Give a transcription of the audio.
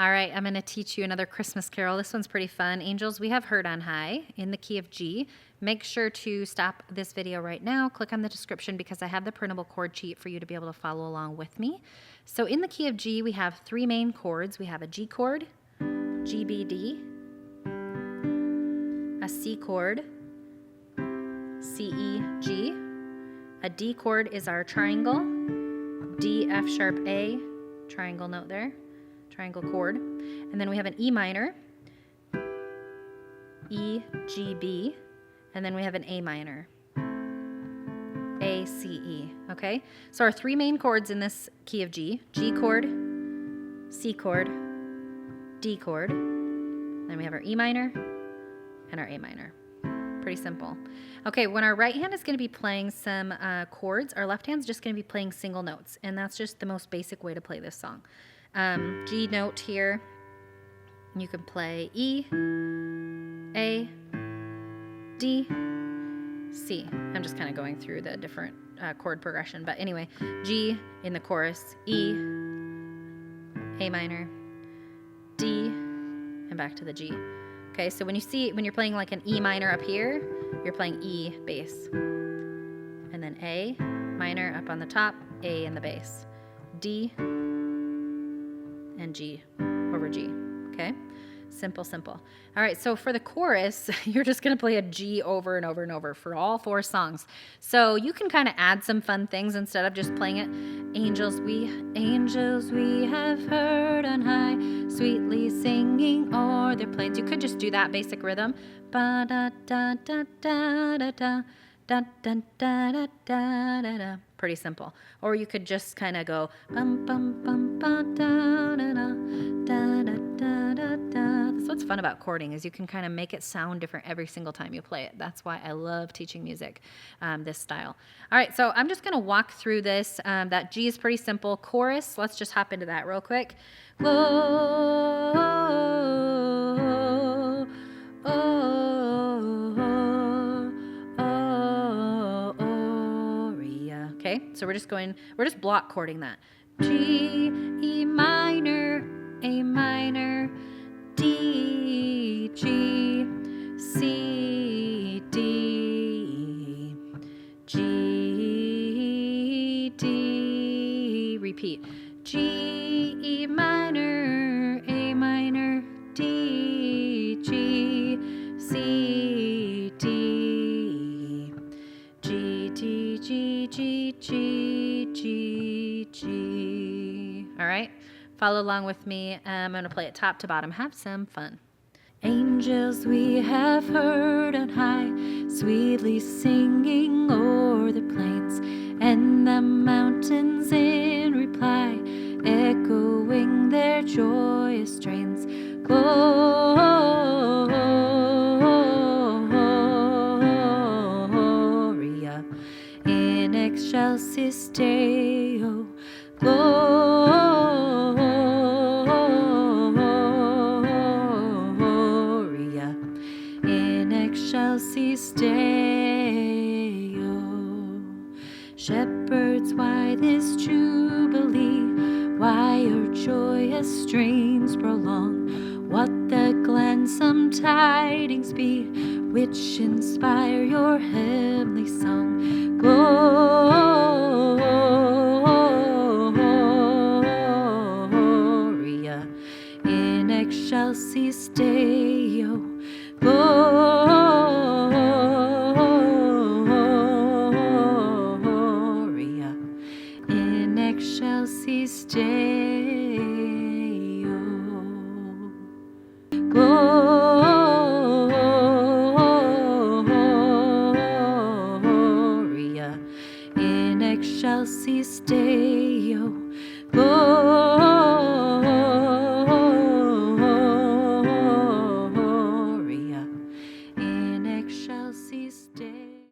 All right, I'm going to teach you another Christmas carol. This one's pretty fun. Angels We Have Heard on High in the key of G. Make sure to stop this video right now. Click on the description because I have the printable chord sheet for you to be able to follow along with me. So in the key of G, we have three main chords. We have a G chord, G, B, D, a C chord, C, E, G. A D chord is our triangle, D, F sharp, A, triangle note there. Triangle chord. And then we have an E minor, E, G, B, and then we have an A minor, A, C, E, okay? So our three main chords in this key of G, G chord, C chord, D chord, then we have our E minor and our A minor. Pretty simple. Okay, when our right hand is going to be playing some chords, our left hand's just going to be playing single notes, and that's just the most basic way to play this song. G note here, you can play E, A, D, C. I'm just kind of going through the different chord progression, but anyway, G in the chorus, E, A minor, D, and back to the G. Okay, so when you're playing like an E minor up here, you're playing E bass, and then A minor up on the top, A in the bass, D, and G over G, okay? Simple, simple. All right, so for the chorus, you're just gonna play a G over and over and over for all four songs. So you can kind of add some fun things instead of just playing it. Angels we have heard on high, sweetly singing o'er their plains. You could just do that basic rhythm. Ba da da da da da da. Da, da, da, da, da, da, da. Pretty simple. Or you could just kind of go bum bum bum ba da da da da da da da da. That's what's fun about chording, is you can kind of make it sound different every single time you play it. That's why I love teaching music this style. All right, so I'm just going to walk through this. That G is pretty simple. Chorus, let's just hop into that real quick. Whoa, oh, oh. Okay, so we're just block chording that. G, E minor, A minor, D, G, C, D, G, D, repeat. G, E minor, A minor, D, G, C, D, G, D, G, G, G, G, G. All right, follow along with me. I'm going to play it top to bottom. Have some fun. Angels we have heard on high, sweetly singing o'er the plains, and the mountains in reply, echoing their joyous strains. Gloria in excelsis Deo. Gloria in excelsis Deo. Shepherds, why this jubilee? Why your joyous strains prolong? What the gladsome tidings be, which inspire your heavenly song? Gloria in excelsis Deo. Gloria in excelsis Deo.